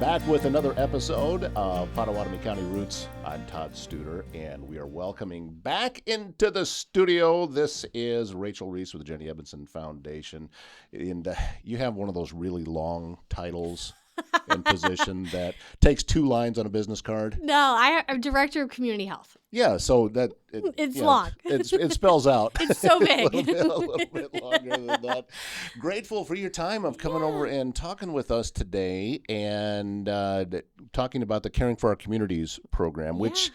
Back with another episode of Pottawattamie County Roots. I'm Todd Studer, and we are welcoming back into the studio. This is Rachel Reis with the Jennie Edmundson Foundation. And you have one of those really long titles and position that takes 2 lines on a business card. No, I'm Director of Community Health. Yeah, so that it's long. It spells out. It's so big. a little bit longer than that. Grateful for your time of coming over and talking with us today and talking about the Caring for Our Communities program, which,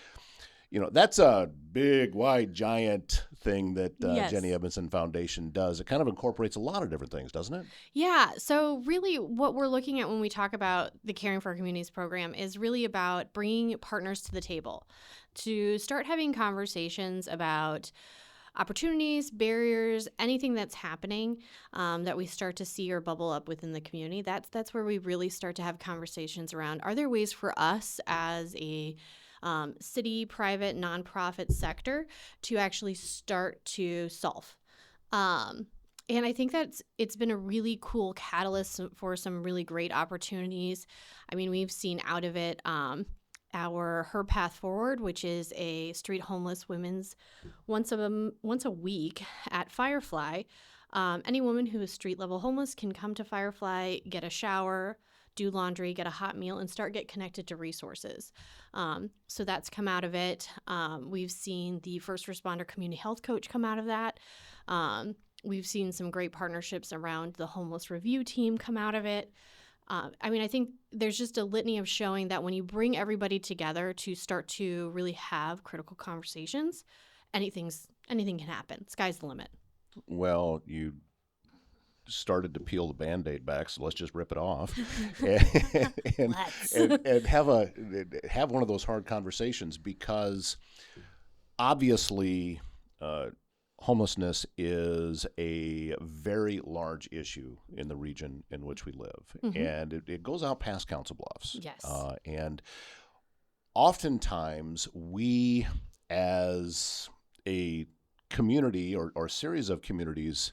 that's a big, wide, giant thing that Yes. Jennie Edmundson Foundation does. It kind of incorporates a lot of different things, doesn't it? Yeah. So really what we're looking at when we talk about the Caring for Our Communities program is really about bringing partners to the table to start having conversations about opportunities, barriers, anything that's happening that we start to see or bubble up within the community. That's where we really start to have conversations around, are there ways for us as a city, private, nonprofit sector to actually start to solve? And I think it's been a really cool catalyst for some really great opportunities. I mean, we've seen out of it Her Path Forward, which is a street homeless women's once a week at Firefly. Any woman who is street level homeless can come to Firefly, get a shower, do laundry, get a hot meal, and get connected to resources. So that's come out of it. We've seen the first responder community health coach come out of that. We've seen some great partnerships around the homeless review team come out of it. I think there's just a litany of showing that when you bring everybody together to start to really have critical conversations, anything can happen. Sky's the limit. Well, you started to peel the Band-Aid back, so let's just rip it off and have one of those hard conversations, because obviously homelessness is a very large issue in the region in which we live, and it goes out past Council Bluffs. Yes. And oftentimes we, as a community or series of communities,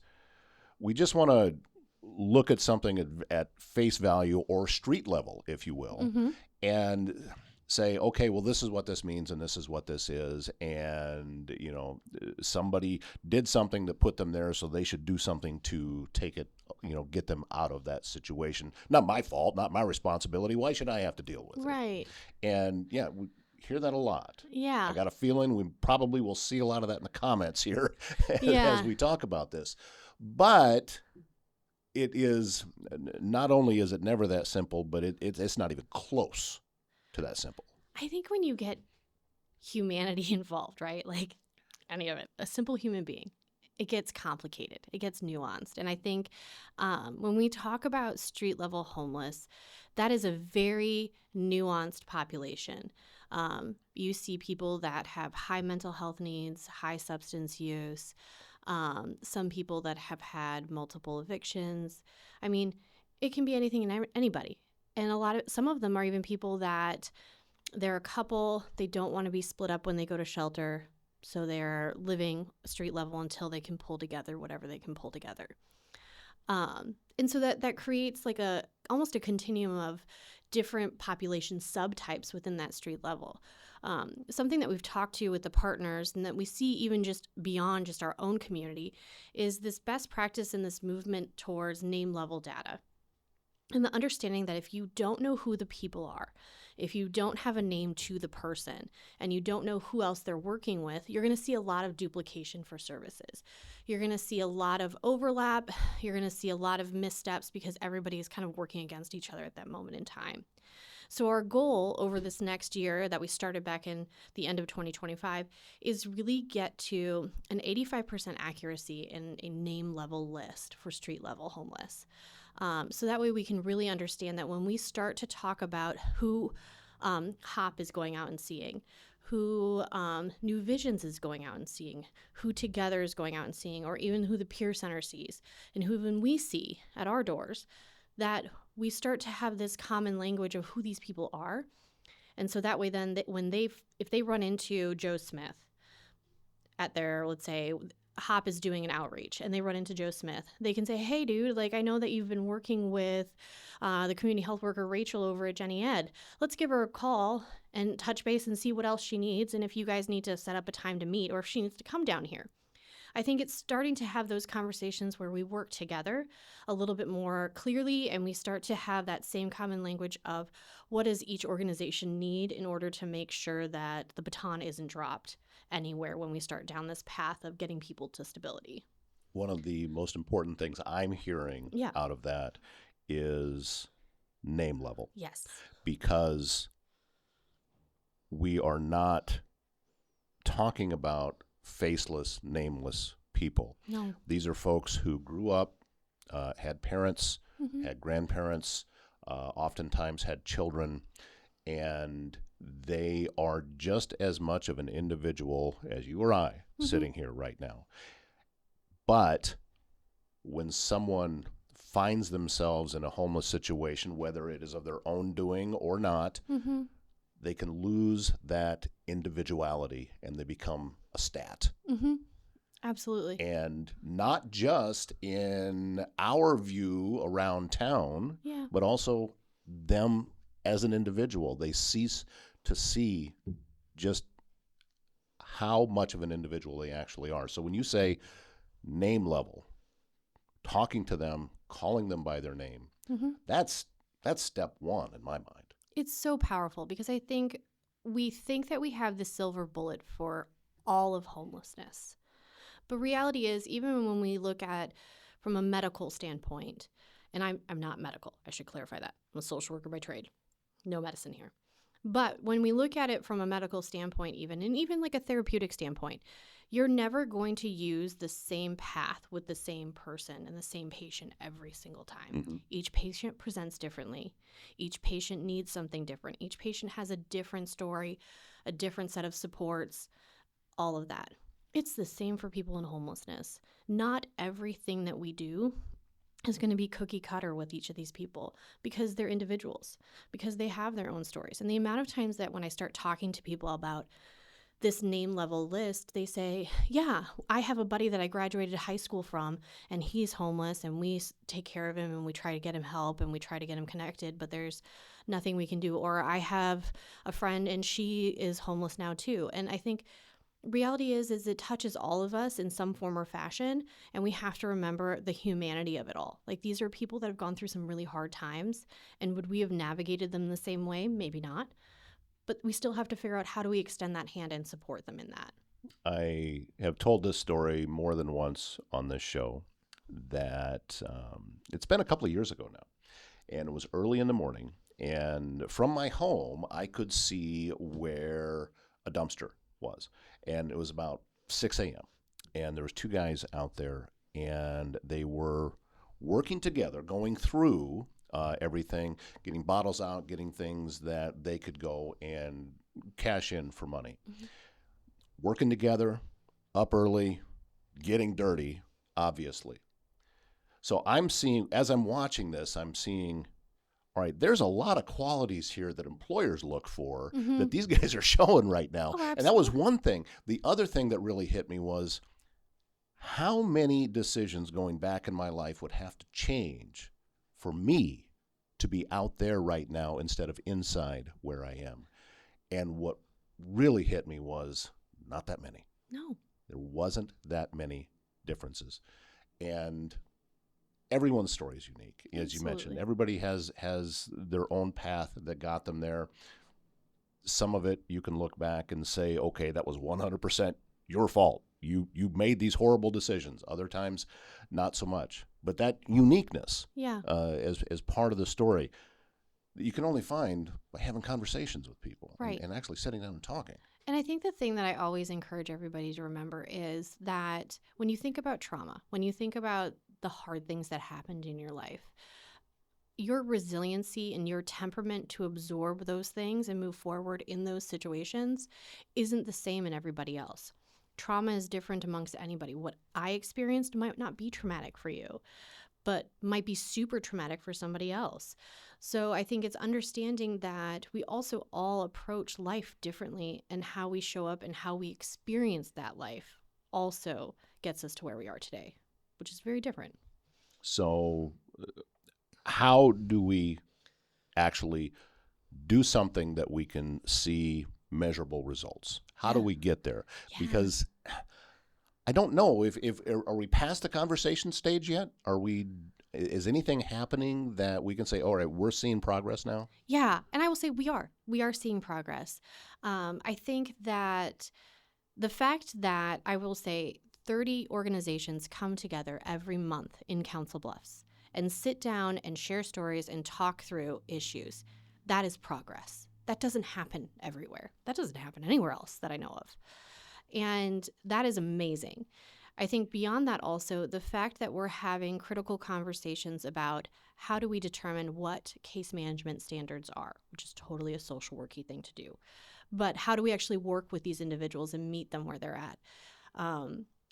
we just want to look at something at face value or street level, if you will, and say, okay, well, this is what this means and this is what this is. And, somebody did something that put them there, so they should do something to take it, get them out of that situation. Not my fault, not my responsibility. Why should I have to deal with it? Right. And we hear that a lot. Yeah. I got a feeling we probably will see a lot of that in the comments here as we talk about this. But it is, not only is it never that simple, but it's not even close to that simple. I think when you get humanity involved, right? Like any of it, a simple human being, it gets complicated. It gets nuanced. And I think when we talk about street level homeless, that is a very nuanced population. You see people that have high mental health needs, high substance use, some people that have had multiple evictions. I mean, it can be anything and anybody. And some of them are even people that they're a couple, they don't want to be split up when they go to shelter, so they're living street level until they can pull together whatever they can pull together. And so that creates like almost a continuum of different population subtypes within that street level. Something that we've talked to with the partners and that we see even just beyond just our own community is this best practice and this movement towards name level data. And the understanding that if you don't know who the people are, if you don't have a name to the person, and you don't know who else they're working with, you're going to see a lot of duplication for services. You're going to see a lot of overlap. You're going to see a lot of missteps because everybody is kind of working against each other at that moment in time. So our goal over this next year that we started back in the end of 2025 is really get to an 85% accuracy in a name level list for street level homeless. So that way we can really understand that when we start to talk about who HOP is going out and seeing, who New Visions is going out and seeing, who Together is going out and seeing, or even who the Peer Center sees, and who even we see at our doors, that we start to have this common language of who these people are. And so that way then if they run into Joe Smith at their, let's say, HOP is doing an outreach and they run into Joe Smith, they can say, hey, dude, like, I know that you've been working with the community health worker Rachel over at Jennie Ed. Let's give her a call and touch base and see what else she needs, and if you guys need to set up a time to meet, or if she needs to come down here. I think it's starting to have those conversations where we work together a little bit more clearly, and we start to have that same common language of what does each organization need in order to make sure that the baton isn't dropped anywhere when we start down this path of getting people to stability. One of the most important things I'm hearing out of that is name level. Yes. Because we are not talking about faceless, nameless people. No. These are folks who grew up, had parents, had grandparents, oftentimes had children, and they are just as much of an individual as you or I sitting here right now. But when someone finds themselves in a homeless situation, whether it is of their own doing or not, they can lose that individuality and they become a stat. Absolutely. And not just in our view around town, but also them as an individual. They cease to see just how much of an individual they actually are. So when you say name level, talking to them, calling them by their name, that's step one in my mind. It's so powerful because I think we think that we have the silver bullet for all of homelessness. But reality is, even when we look at from a medical standpoint, and I'm not medical, I should clarify that. I'm a social worker by trade. No medicine here. But when we look at it from a medical standpoint and even like a therapeutic standpoint, you're never going to use the same path with the same person and the same patient every single time. Each patient presents differently. Each patient needs something different. Each patient has a different story, a different set of supports, all of that. It's the same for people in homelessness. Not everything that we do is going to be cookie cutter with each of these people because they're individuals, because they have their own stories. And the amount of times that when I start talking to people about this name level list, they say, yeah, I have a buddy that I graduated high school from and he's homeless and we take care of him and we try to get him help and we try to get him connected, but there's nothing we can do. Or I have a friend and she is homeless now too. And I think reality is it touches all of us in some form or fashion, and we have to remember the humanity of it all. Like, these are people that have gone through some really hard times, and would we have navigated them the same way? Maybe not. But we still have to figure out how do we extend that hand and support them in that. I have told this story more than once on this show that it's been a couple of years ago now, and it was early in the morning, and from my home, I could see where a dumpster was. And it was about 6 a.m. And there was two guys out there, and they were working together, going through everything, getting bottles out, getting things that they could go and cash in for money. Working together, up early, getting dirty, obviously. So I'm seeing, as I'm watching this, I'm seeing, all right, there's a lot of qualities here that employers look for that these guys are showing right now. Oh, and that was one thing. The other thing that really hit me was how many decisions going back in my life would have to change for me to be out there right now instead of inside where I am. And what really hit me was not that many. No. There wasn't that many differences. And everyone's story is unique, as you mentioned. Everybody has their own path that got them there. Some of it you can look back and say, okay, that was 100% your fault. You made these horrible decisions. Other times, not so much. But that uniqueness as part of the story, you can only find by having conversations with people and actually sitting down and talking. And I think the thing that I always encourage everybody to remember is that when you think about trauma, when you think about the hard things that happened in your life, your resiliency and your temperament to absorb those things and move forward in those situations isn't the same in everybody else. Trauma is different amongst anybody. What I experienced might not be traumatic for you, but might be super traumatic for somebody else. So I think it's understanding that we also all approach life differently, and how we show up and how we experience that life also gets us to where we are today, which is very different. So how do we actually do something that we can see measurable results? How do Yeah. we get there? Yeah. Because I don't know if are we past the conversation stage yet? Is anything happening that we can say, all right, we're seeing progress now? Yeah. And I will say we are seeing progress. I think that the fact that I will say 30 organizations come together every month in Council Bluffs and sit down and share stories and talk through issues, that is progress. That doesn't happen everywhere. That doesn't happen anywhere else that I know of. And that is amazing. I think beyond that also, the fact that we're having critical conversations about how do we determine what case management standards are, which is totally a social worky thing to do. But how do we actually work with these individuals and meet them where they're at?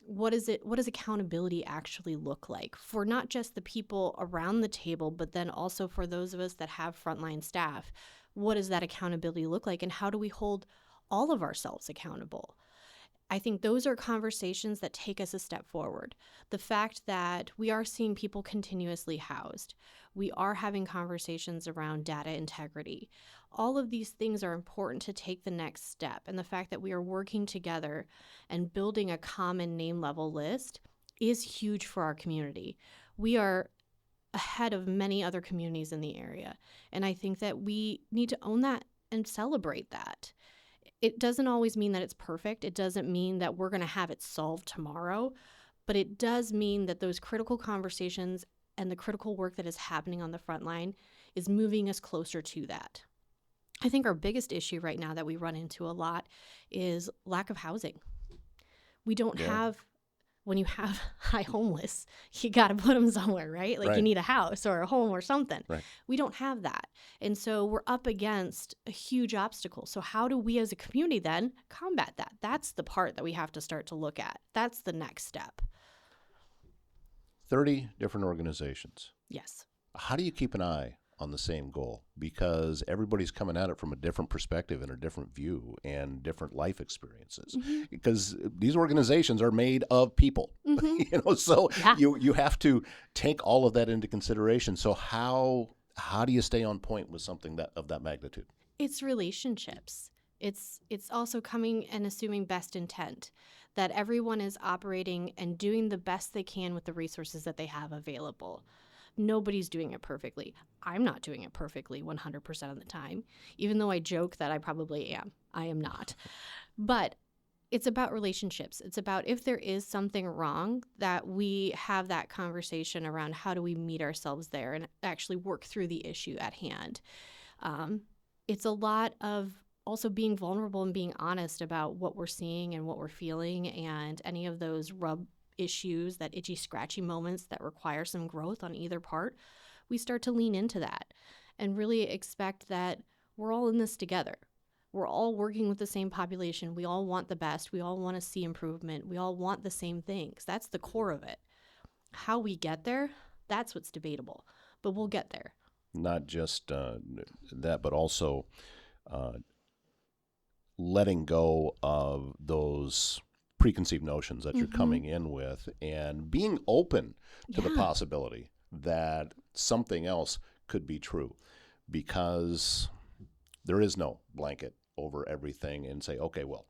What does accountability actually look like for not just the people around the table, but then also for those of us that have frontline staff? What does that accountability look like, and how do we hold all of ourselves accountable? I think those are conversations that take us a step forward. The fact that we are seeing people continuously housed, we are having conversations around data integrity. All of these things are important to take the next step. And the fact that we are working together and building a common name level list is huge for our community. We are ahead of many other communities in the area. And I think that we need to own that and celebrate that. It doesn't always mean that it's perfect. It doesn't mean that we're going to have it solved tomorrow, but it does mean that those critical conversations and the critical work that is happening on the front line is moving us closer to that. I think our biggest issue right now that we run into a lot is lack of housing. We don't have, when you have high homeless, you got to put them somewhere, right? Like you need a house or a home or something. Right. We don't have that. And so we're up against a huge obstacle. So how do we as a community then combat that? That's the part that we have to start to look at. That's the next step. 30 different organizations. Yes. How do you keep an eye on the same goal? Because everybody's coming at it from a different perspective and a different view and different life experiences. Mm-hmm. Because these organizations are made of people, mm-hmm. So you have to take all of that into consideration. So how do you stay on point with something of that magnitude? It's relationships. It's also coming and assuming best intent, that everyone is operating and doing the best they can with the resources that they have available. Nobody's doing it perfectly. I'm not doing it perfectly 100% of the time, even though I joke that I probably am. I am not. But it's about relationships. It's about if there is something wrong, that we have that conversation around how do we meet ourselves there and actually work through the issue at hand. It's a lot of also being vulnerable and being honest about what we're seeing and what we're feeling, and any of those rub issues, that itchy, scratchy moments that require some growth on either part. We start to lean into that and really expect that we're all in this together. We're all working with the same population. We all want the best. We all want to see improvement. We all want the same things. That's the core of it. How we get there, that's what's debatable, but we'll get there. Not just that, but also letting go of those preconceived notions that you're coming in with, and being open to the possibility that something else could be true, because there is no blanket over everything and say, okay, well,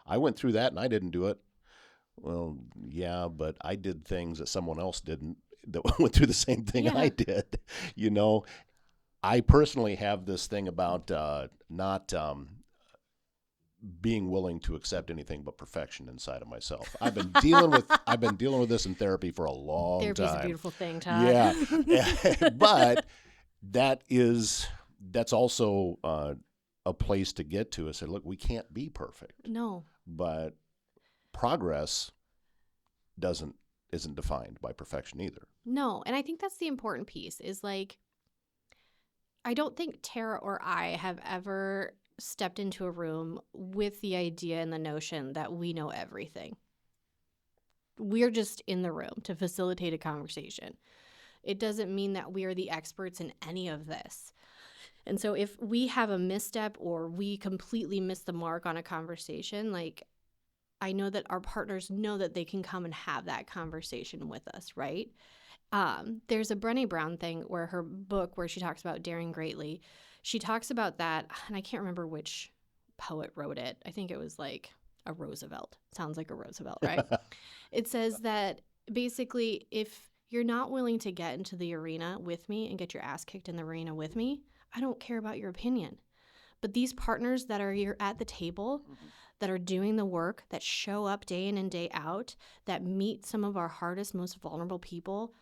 I went through that and I didn't do it. Well, yeah, but I did things that someone else didn't, that went through the same thing I did. I personally have this thing about not being willing to accept anything but perfection inside of myself. I've been dealing with this in therapy for a long time. Therapy's a beautiful thing, Todd. Yeah. But that's also a place to get to. I said, look, we can't be perfect. No. But progress isn't defined by perfection either. No. And I think that's the important piece, is like, I don't think Tara or I have ever stepped into a room with the idea and the notion that we know everything. We're just in the room to facilitate a conversation. It doesn't mean that we are the experts in any of this. And so if we have a misstep or we completely miss the mark on a conversation, like, I know that our partners know that they can come and have that conversation with us, right? There's a Brené Brown thing where her book where she talks about daring greatly. She talks about that, and I can't remember which poet wrote it. I think it was like a Roosevelt. Sounds like a Roosevelt, right? It says that basically if you're not willing to get into the arena with me and get your ass kicked in the arena with me, I don't care about your opinion. But these partners that are here at the table, that are doing the work, that show up day in and day out, that meet some of our hardest, most vulnerable people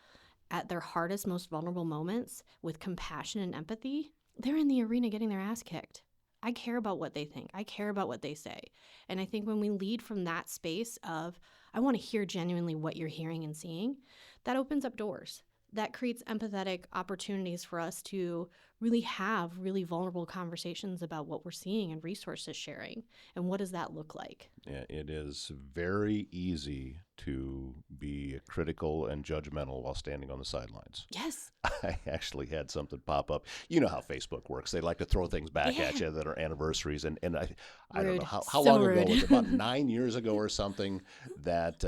at their hardest, most vulnerable moments with compassion and empathy, they're in the arena getting their ass kicked. I care about what they think. I care about what they say. And I think when we lead from that space of, I want to hear genuinely what you're hearing and seeing, that opens up doors. That creates empathetic opportunities for us to really have really vulnerable conversations about what we're seeing and resources sharing. And what does that look like? Yeah, it is very easy to be critical and judgmental while standing on the sidelines. Yes. I actually had something pop up. You know how Facebook works. They like to throw things back at you that are anniversaries. And I don't know how So long ago rude. was it, about 9 years ago or something, that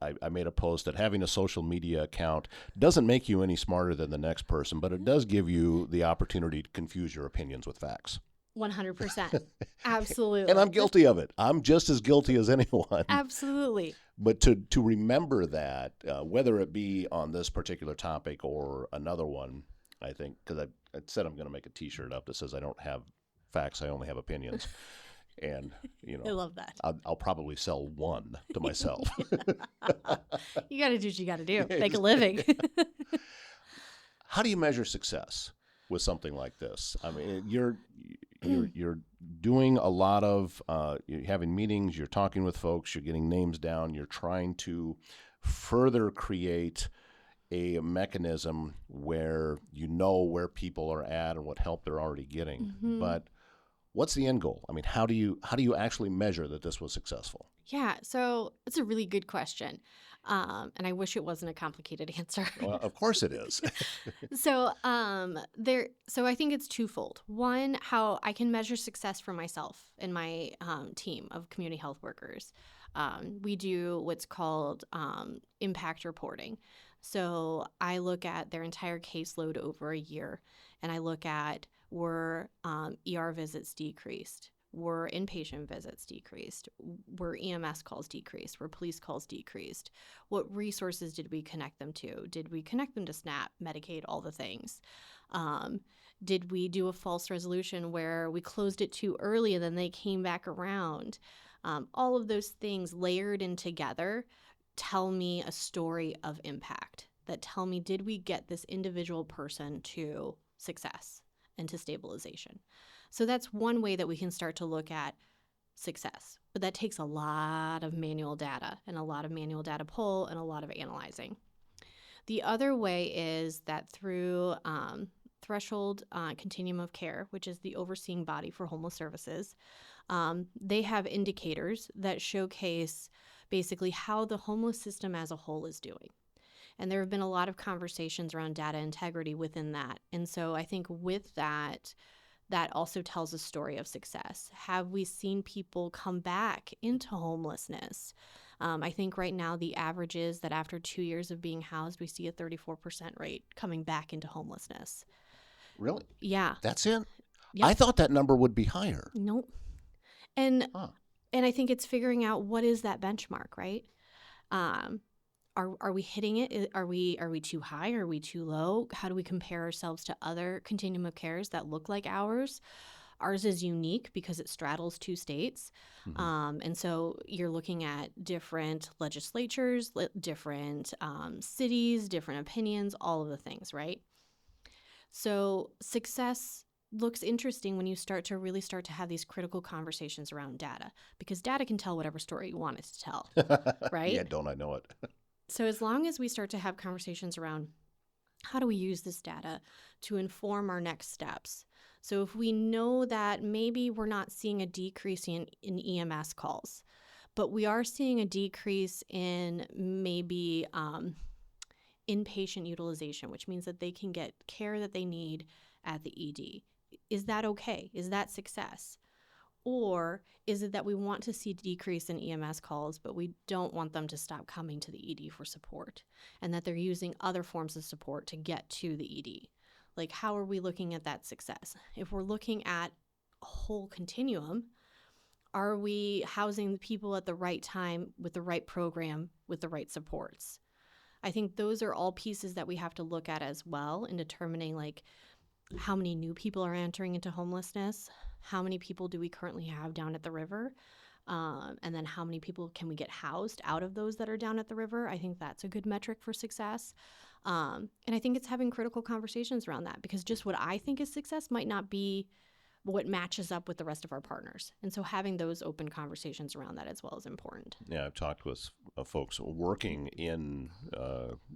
I made a post that having a social media account doesn't make you any smarter than the next person, but it does give you the opportunity to confuse your opinions with facts. 100%. Absolutely. And I'm guilty of it. I'm just as guilty as anyone. Absolutely. But to remember that, whether it be on this particular topic or another one, I think, because I said I'm going to make a T-shirt up that says I don't have facts, I only have opinions. And, I love that. I'll probably sell one to myself. You got to do what you got to do. Make a living. How do you measure success with something like this? I mean, you're doing a lot of you're having meetings, you're talking with folks, you're getting names down, you're trying to further create a mechanism where you know where people are at and what help they're already getting. Mm-hmm. But what's the end goal? I mean, how do you actually measure that this was successful? Yeah, so it's a really good question. And I wish it wasn't a complicated answer. Well, of course it is. So I think it's twofold. One, how I can measure success for myself and my team of community health workers. We do what's called impact reporting. So I look at their entire caseload over a year, and I look at were ER visits decreased? Were inpatient visits decreased? Were EMS calls decreased? Were police calls decreased? What resources did we connect them to? Did we connect them to SNAP, Medicaid, all the things? Did we do a false resolution where we closed it too early and then they came back around? All of those things layered in together tell me a story of impact, that tell me, did we get this individual person to success and to stabilization? So that's one way that we can start to look at success. But that takes a lot of manual data and a lot of manual data pull and a lot of analyzing. The other way is that through Threshold Continuum of Care, which is the overseeing body for homeless services, they have indicators that showcase basically how the homeless system as a whole is doing. And there have been a lot of conversations around data integrity within that. And so I think with that, that also tells a story of success. Have we seen people come back into homelessness? I think right now the average is that after 2 years of being housed, we see a 34% rate coming back into homelessness. Really? Yeah. That's it? Yep. I thought that number would be higher. Nope. And I think it's figuring out what is that benchmark, right? Are we hitting it? Are we too high? Are we too low? How do we compare ourselves to other continuum of cares that look like ours? Ours is unique because it straddles 2 states. Mm-hmm. And so you're looking at different legislatures, different cities, different opinions, all of the things, right? So success looks interesting when you start to have these critical conversations around data, because data can tell whatever story you want it to tell, right? Yeah, don't I know it? So as long as we start to have conversations around how do we use this data to inform our next steps. So if we know that maybe we're not seeing a decrease in EMS calls, but we are seeing a decrease in maybe inpatient utilization, which means that they can get care that they need at the ED. Is that okay? Is that success? Or is it that we want to see decrease in EMS calls, but we don't want them to stop coming to the ED for support, and that they're using other forms of support to get to the ED? Like, how are we looking at that success? If we're looking at a whole continuum, are we housing the people at the right time with the right program, with the right supports? I think those are all pieces that we have to look at as well in determining, like, how many new people are entering into homelessness, how many people do we currently have down at the river, and then how many people can we get housed out of those that are down at the river. I think that's a good metric for success. And I think it's having critical conversations around that, because just what I think is success might not be what matches up with the rest of our partners. And so having those open conversations around that as well is important. Yeah, I've talked with folks working in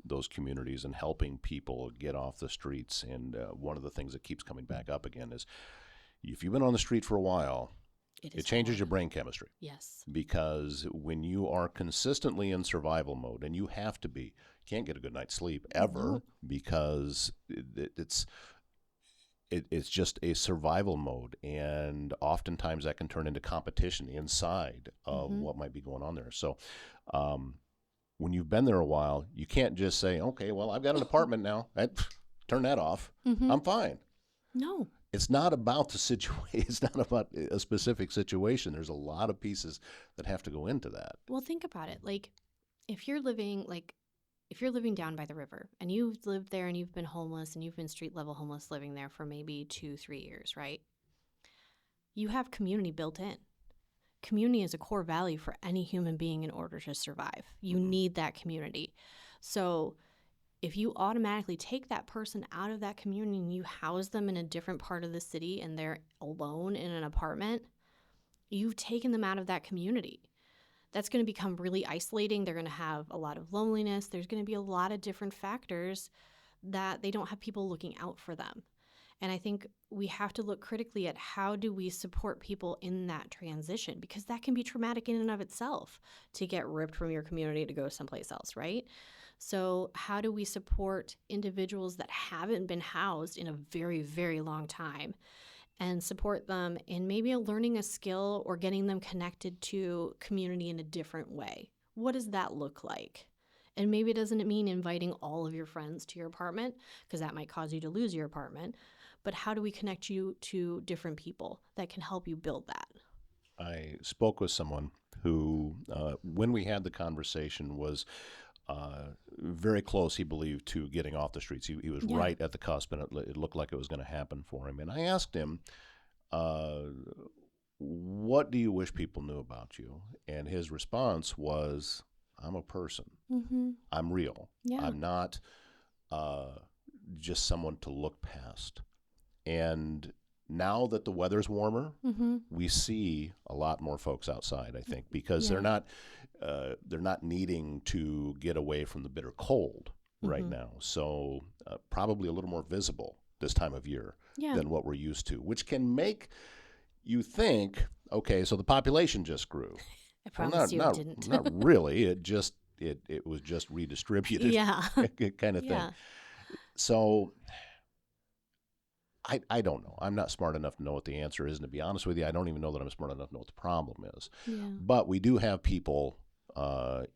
those communities and helping people get off the streets. And one of the things that keeps coming back up again is, if you've been on the street for a while, it changes hard. your brain chemistry. Yes. Because when you are consistently in survival mode, and you have to be, you can't get a good night's sleep ever, No. because it's just a survival mode, and oftentimes that can turn into competition inside of what might be going on there. So when you've been there a while, you can't just say, okay, well, I've got an apartment now. Turn that off. I'm fine. No. It's not about the situation. It's not about a specific situation. There's a lot of pieces that have to go into that. Well, think about it. Like, if you're living down by the river and you've lived there and you've been homeless and you've been street level homeless living there for maybe 2-3 years, right? You have community built in. Community is a core value for any human being in order to survive. You need that community. So if you automatically take that person out of that community and you house them in a different part of the city and they're alone in an apartment, you've taken them out of that community. That's going to become really isolating. They're going to have a lot of loneliness. There's going to be a lot of different factors that they don't have people looking out for them. And I think we have to look critically at how do we support people in that transition, because that can be traumatic in and of itself to get ripped from your community to go someplace else, right? So how do we support individuals that haven't been housed in a very, very long time, and support them in maybe learning a skill or getting them connected to community in a different way? What does that look like? And maybe it doesn't mean inviting all of your friends to your apartment, because that might cause you to lose your apartment. But how do we connect you to different people that can help you build that? I spoke with someone who, when we had the conversation, was very close, he believed, to getting off the streets. He was right at the cusp, and it looked like it was going to happen for him. And I asked him, what do you wish people knew about you? And his response was, I'm a person. I'm real. Yeah. I'm not just someone to look past. And now that the weather's warmer, we see a lot more folks outside, I think, because they're not needing to get away from the bitter cold right now. So probably a little more visible this time of year than what we're used to, which can make you think, okay, so the population just grew. I promise you it didn't. Not really. It was just redistributed. Kind of thing. So I don't know. I'm not smart enough to know what the answer is. And to be honest with you, I don't even know that I'm smart enough to know what the problem is. But we do have people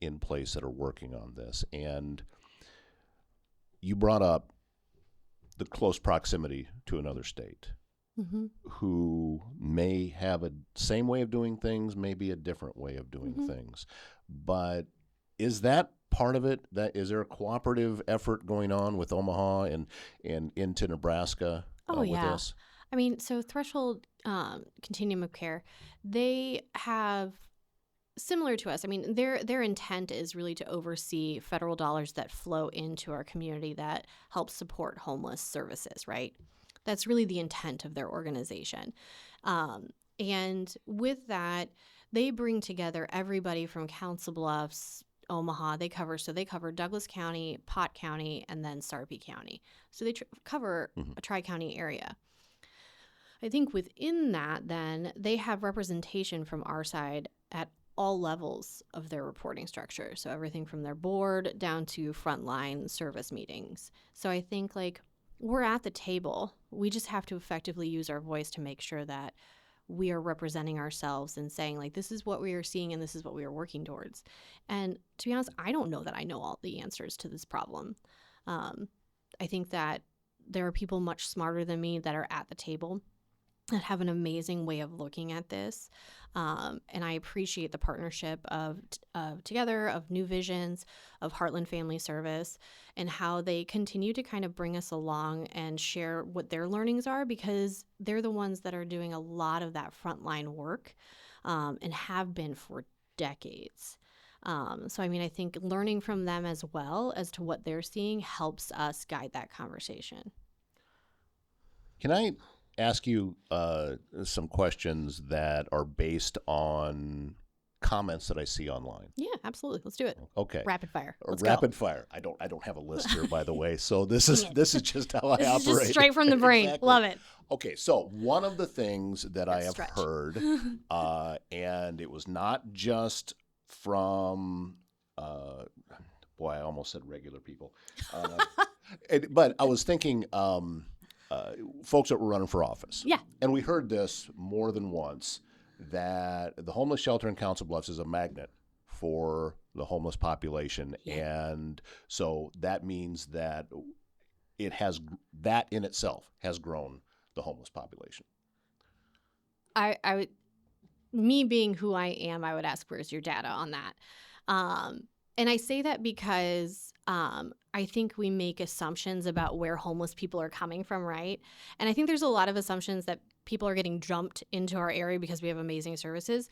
in place that are working on this. And you brought up the close proximity to another state who may have a same way of doing things, maybe a different way of doing things. But is that part of it? Is there a cooperative effort going on with Omaha and into Nebraska with this? I mean, so Threshold Continuum of Care, they have, similar to us, I mean, their intent is really to oversee federal dollars that flow into our community that help support homeless services, right? That's really the intent of their organization. And with that, they bring together everybody from Council Bluffs, Omaha. They cover Douglas County, Pott County, and then Sarpy County. So they cover a tri-county area. I think within that, then, they have representation from our side at all levels of their reporting structure. So everything from their board down to frontline service meetings. So I think, like, we're at the table. We just have to effectively use our voice to make sure that we are representing ourselves and saying, like, this is what we are seeing and this is what we are working towards. And to be honest, I don't know that I know all the answers to this problem. I think that there are people much smarter than me that are at the table that have an amazing way of looking at this. And I appreciate the partnership of Together, of New Visions, of Heartland Family Service, and how they continue to kind of bring us along and share what their learnings are, because they're the ones that are doing a lot of that frontline work and have been for decades. So, I mean, I think learning from them as well as to what they're seeing helps us guide that conversation. Can I ask you some questions that are based on comments that I see online? Yeah, absolutely. Let's do it. Okay. Rapid fire. Let's Rapid go. fire. I don't have a list here, by the way. So this is just how I This is operate. just straight from the brain. Exactly. Love it. Okay, so one of the things that I have Stretch. heard, and it was not just from, boy, I almost said regular people, but I was thinking folks that were running for office. Yeah. And we heard this more than once, that the homeless shelter in Council Bluffs is a magnet for the homeless population. Yeah. And so that means that that in itself has grown the homeless population. I would, me being who I am, I would ask, where's your data on that? And I say that because I think we make assumptions about where homeless people are coming from, right? And I think there's a lot of assumptions that people are getting jumped into our area because we have amazing services.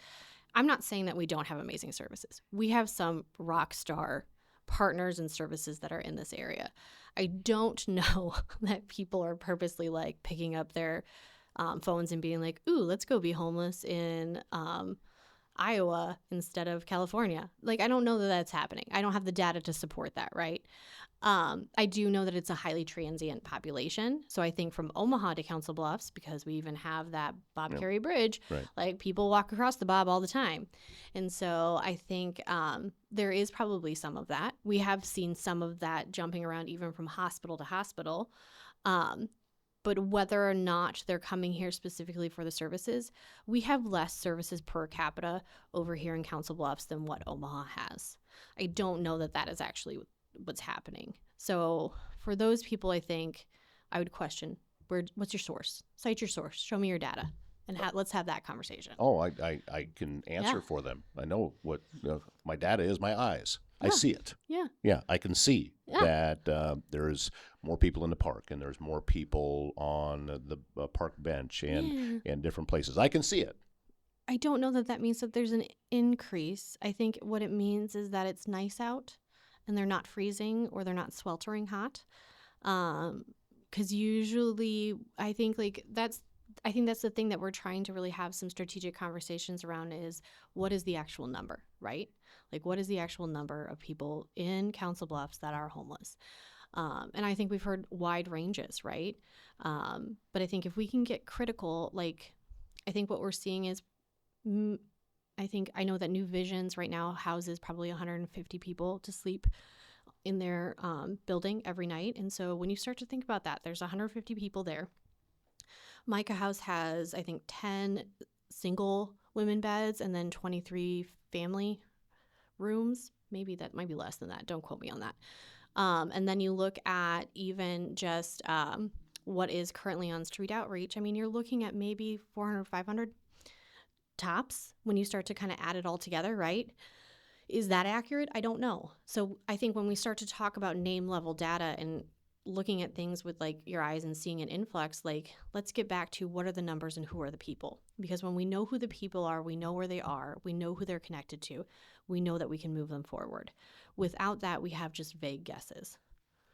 I'm not saying that we don't have amazing services. We have some rock star partners and services that are in this area. I don't know that people are purposely like picking up their phones and being like, ooh, let's go be homeless in Iowa instead of California. Like, I don't know that that's happening. I don't have the data to support that, right? I do know that it's a highly transient population. So I think from Omaha to Council Bluffs, because we even have that Bob Carey Bridge, Right. like people walk across the Bob all the time. And so I think there is probably some of that. We have seen some of that jumping around even from hospital to hospital. But whether or not they're coming here specifically for the services, we have less services per capita over here in Council Bluffs than what Omaha has. I don't know that that is actually what's happening. So for those people, I think I would question, what's your source? Cite your source. Show me your data. And let's have that conversation. Oh, I can answer for them. I know what my data is. My eyes. I see it. Yeah. Yeah, I can see that there's more people in the park, and there's more people on the park bench and different places. I can see it. I don't know that that means that there's an increase. I think what it means is that it's nice out and they're not freezing or they're not sweltering hot. Because usually I think that's the thing that we're trying to really have some strategic conversations around is, what is the actual number, right? Like, what is the actual number of people in Council Bluffs that are homeless? And I think we've heard wide ranges, right? But I think if we can get critical, like, I think what we're seeing is, I know that New Visions right now houses probably 150 people to sleep in their building every night. And so when you start to think about that, there's 150 people there. Micah House has, I think, 10 single women beds and then 23 family rooms. Maybe that might be less than that. Don't quote me on that. And then you look at even just what is currently on street outreach. I mean, you're looking at maybe 400, 500 tops when you start to kind of add it all together, right? Is that accurate? I don't know. So I think when we start to talk about name level data and looking at things with like your eyes and seeing an influx, like, let's get back to what are the numbers and who are the people? Because when we know who the people are, we know where they are, we know who they're connected to, we know that we can move them forward. Without that, we have just vague guesses.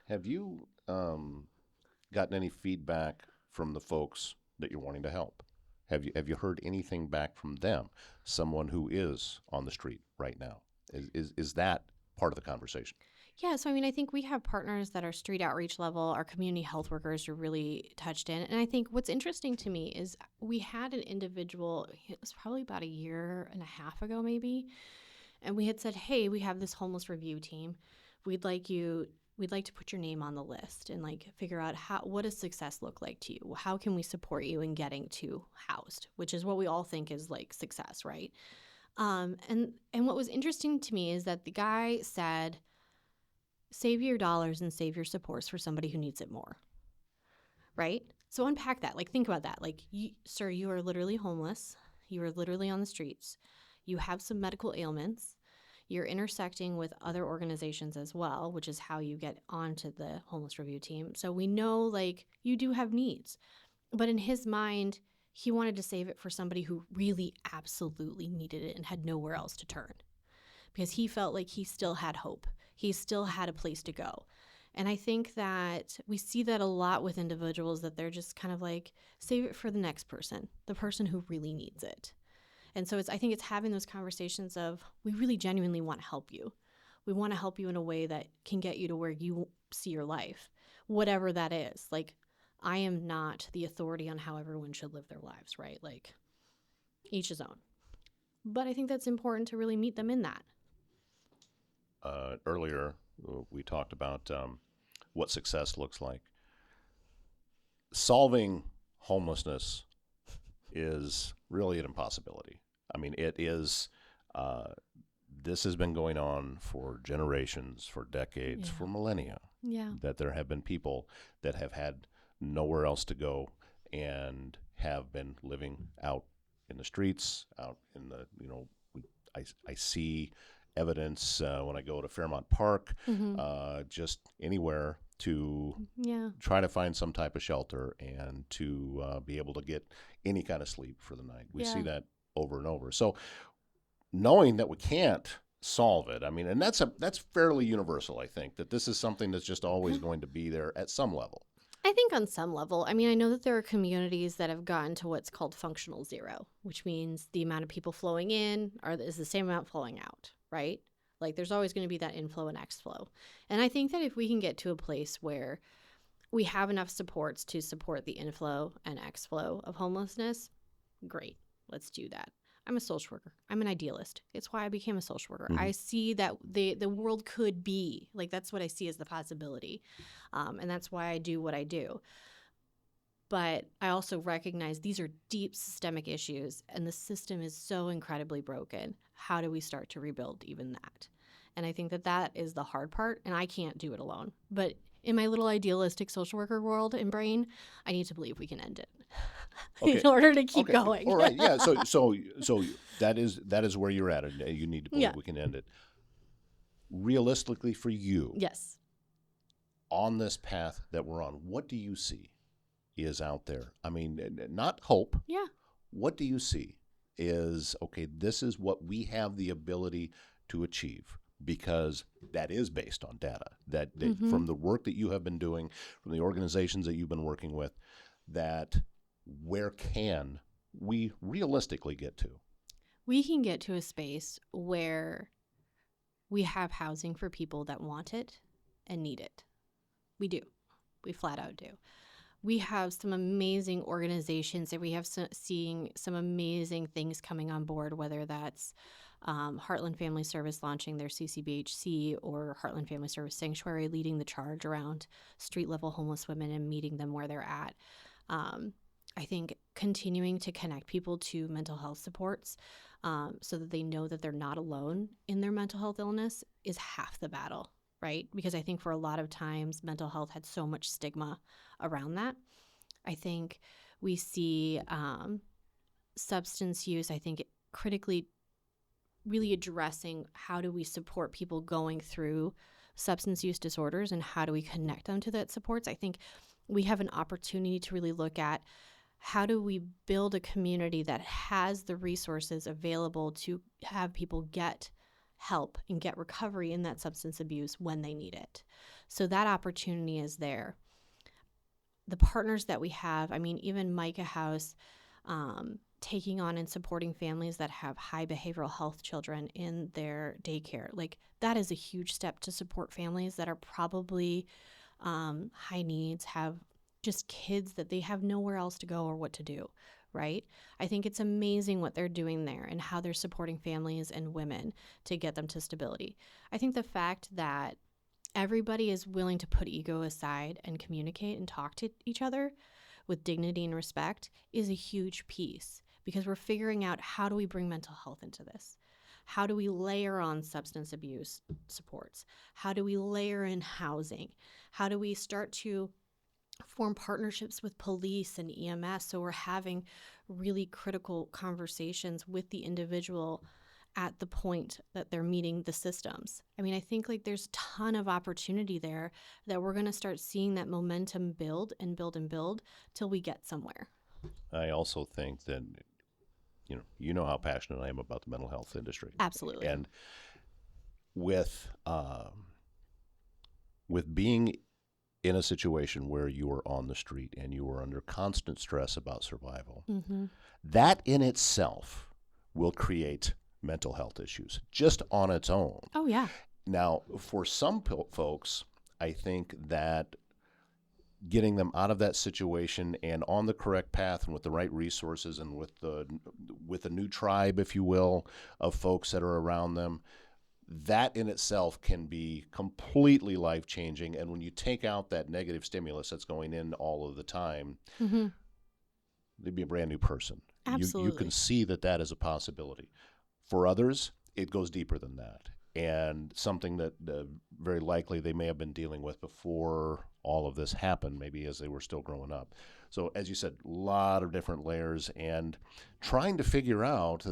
Have you gotten any feedback from the folks that you're wanting to help? Have you heard anything back from them? Someone who is on the street right now. Is that part of the conversation? Yeah, so I mean, I think we have partners that are street outreach level. Our community health workers are really touched in. And I think what's interesting to me is we had an individual, it was probably about a year and a half ago maybe, and we had said, hey, we have this homeless review team. We'd like you we'd like to put your name on the list and like figure out what does success look like to you? How can we support you in getting to housed, which is what we all think is like success, right? And what was interesting to me is that the guy said, save your dollars and save your supports for somebody who needs it more, right? So unpack that. Like, think about that. Like, sir, you are literally homeless. You are literally on the streets. You have some medical ailments. You're intersecting with other organizations as well, which is how you get onto the homeless review team. So we know, like, you do have needs. But in his mind, he wanted to save it for somebody who really absolutely needed it and had nowhere else to turn, because he felt like he still had hope. He still had a place to go. And I think that we see that a lot with individuals, that they're just kind of like, save it for the next person, the person who really needs it. And so I think it's having those conversations of, we really genuinely want to help you. We want to help you in a way that can get you to where you see your life, whatever that is. Like, I am not the authority on how everyone should live their lives, right? Like, each his own. But I think that's important to really meet them in that. Earlier, we talked about what success looks like. Solving homelessness is really an impossibility. I mean, it is, this has been going on for generations, for decades, for millennia. Yeah. That there have been people that have had nowhere else to go and have been living out in the streets, out in the, I see evidence when I go to Fairmount Park, just anywhere to try to find some type of shelter and to be able to get any kind of sleep for the night. We see that over and over. So knowing that we can't solve it, I mean, and that's fairly universal, I think, that this is something that's just always going to be there at some level. I think on some level. I mean, I know that there are communities that have gotten to what's called functional zero, which means the amount of people flowing in is the same amount flowing out, right? Like, there's always going to be that inflow and exflow. And I think that if we can get to a place where we have enough supports to support the inflow and exflow of homelessness, great. Let's do that. I'm a social worker. I'm an idealist. It's why I became a social worker. I see that the world could be, like, that's what I see as the possibility. And that's why I do what I do. But I also recognize these are deep systemic issues, and the system is so incredibly broken. How do we start to rebuild even that? And I think that is the hard part, and I can't do it alone. But in my little idealistic social worker world and brain, I need to believe we can end it in order to keep going. All right, yeah. So that is where you're at. You need to believe we can end it. Realistically, for you, yes, on this path that we're on, what do you see is out there? I mean, not hope. Yeah. What do you see is, okay, this is what we have the ability to achieve, because that is based on data that from the work that you have been doing, from the organizations that you've been working with, that where can we realistically get to? We can get to a space where we have housing for people that want it and need it. We do. We flat out do. We have some amazing organizations that we have seeing some amazing things coming on board, whether that's Heartland Family Service launching their CCBHC, or Heartland Family Service Sanctuary leading the charge around street-level homeless women and meeting them where they're at. I think continuing to connect people to mental health supports so that they know that they're not alone in their mental health illness is half the battle, right? Because I think for a lot of times, mental health had so much stigma around that. I think we see substance use, I think, critically really addressing how do we support people going through substance use disorders and how do we connect them to that supports. I think we have an opportunity to really look at how do we build a community that has the resources available to have people get help and get recovery in that substance abuse when they need it. So that opportunity is there. The partners that we have, I mean, even Micah House, taking on and supporting families that have high behavioral health children in their daycare. Like, that is a huge step to support families that are probably high needs, have just kids that they have nowhere else to go or what to do, right? I think it's amazing what they're doing there and how they're supporting families and women to get them to stability. I think the fact that everybody is willing to put ego aside and communicate and talk to each other with dignity and respect is a huge piece, because we're figuring out, how do we bring mental health into this? How do we layer on substance abuse supports? How do we layer in housing? How do we start to form partnerships with police and EMS, so we're having really critical conversations with the individual at the point that they're meeting the systems? I mean, I think like there's a ton of opportunity there that we're going to start seeing that momentum build and build and build till we get somewhere. I also think that, you know how passionate I am about the mental health industry. Absolutely. And with being in a situation where you are on the street and you are under constant stress about survival, that in itself will create mental health issues just on its own. Oh, yeah. Now, for some folks, I think that getting them out of that situation and on the correct path and with the right resources and with a new tribe, if you will, of folks that are around them, that in itself can be completely life-changing. And when you take out that negative stimulus that's going in all of the time, they'd be a brand new person. Absolutely. You can see that is a possibility. For others, it goes deeper than that, and something that very likely they may have been dealing with before all of this happened, maybe as they were still growing up. So as you said, a lot of different layers, and trying to figure out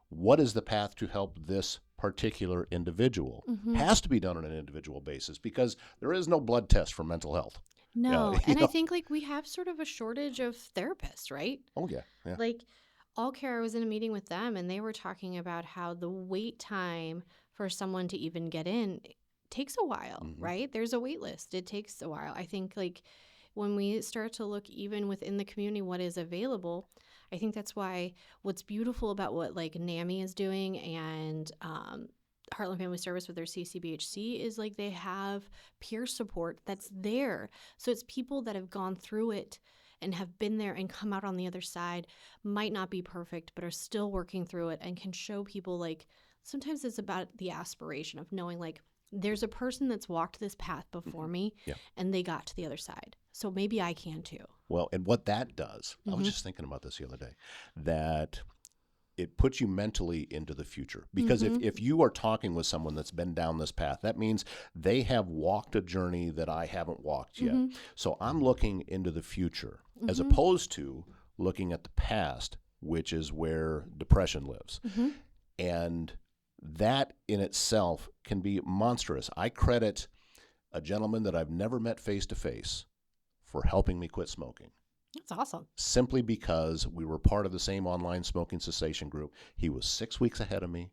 what is the path to help this particular individual has to be done on an individual basis, because there is no blood test for mental health. No. And I think like we have sort of a shortage of therapists, right? Oh, yeah. Like All Care, I was in a meeting with them and they were talking about how the wait time for someone to even get in takes a while, right? There's a wait list. It takes a while. I think like when we start to look even within the community what is available, I think that's why what's beautiful about what like NAMI is doing and Heartland Family Service with their CCBHC is like they have peer support that's there. So it's people that have gone through it and have been there and come out on the other side, might not be perfect, but are still working through it and can show people like, sometimes it's about the aspiration of knowing like, there's a person that's walked this path before me and they got to the other side. So maybe I can too. Well, and what that does, I was just thinking about this the other day, that it puts you mentally into the future. Because if you are talking with someone that's been down this path, that means they have walked a journey that I haven't walked yet. So I'm looking into the future as opposed to looking at the past, which is where depression lives. And that in itself can be monstrous. I credit a gentleman that I've never met face to face for helping me quit smoking. That's awesome. Simply because we were part of the same online smoking cessation group. He was 6 weeks ahead of me.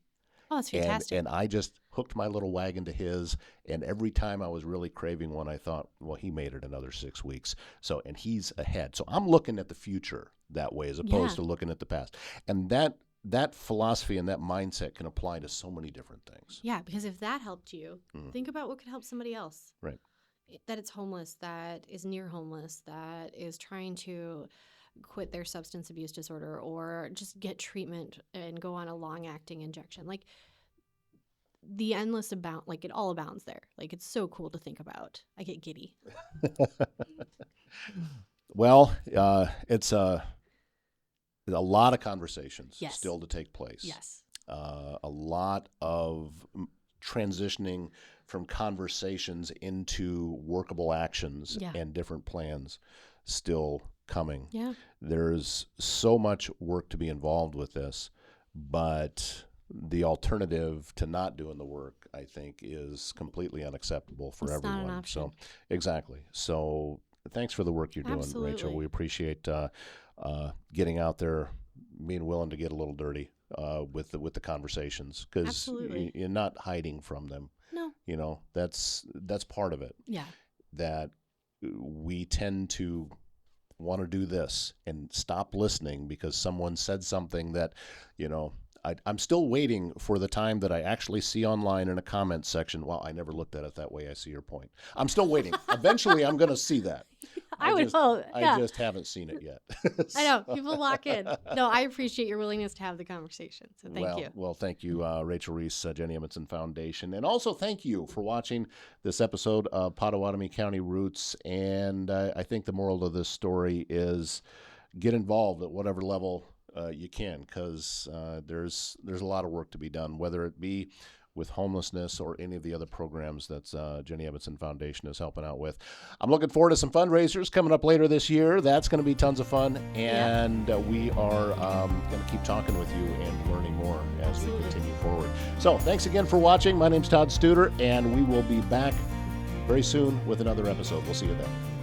Oh, that's fantastic. And I just hooked my little wagon to his. And every time I was really craving one, I thought, well, he made it another 6 weeks. So, and he's ahead. So I'm looking at the future that way as opposed to looking at the past. And that philosophy and that mindset can apply to so many different things. Yeah, because if that helped you, think about what could help somebody else. Right. That it's homeless, that is near homeless, that is trying to quit their substance abuse disorder or just get treatment and go on a long-acting injection. Like the endless like it all abounds there. Like it's so cool to think about. I get giddy. Well, it's a lot of conversations still to take place. Yes. A lot of transitioning from conversations into workable actions and different plans still coming. Yeah. There's so much work to be involved with this, but the alternative to not doing the work, I think, is completely unacceptable for everyone. Not an option. So, exactly. So, thanks for the work you're doing, Absolutely. Rachel. We appreciate getting out there, being willing to get a little dirty with the conversations, because you're not hiding from them. No. You know, that's part of it. Yeah. That we tend to want to do this and stop listening because someone said something that, I'm still waiting for the time that I actually see online in a comment section. Well, I never looked at it that way. I see your point. I'm still waiting. Eventually, I'm going to see that. I would hope. Yeah. I just haven't seen it yet. I know. People lock in. No, I appreciate your willingness to have the conversation. So thank you. Well, thank you, Rachel Reis, Jennie Edmundson Foundation. And also thank you for watching this episode of Pottawattamie County Roots. And I think the moral of this story is get involved at whatever level you can, because there's a lot of work to be done, whether it be with homelessness or any of the other programs that Jennie Edmundson Foundation is helping out with. I'm looking forward to some fundraisers coming up later this year. That's going to be tons of fun, and we are going to keep talking with you and learning more as we continue forward. So thanks again for watching. My name's Todd Studer, and we will be back very soon with another episode. We'll see you then.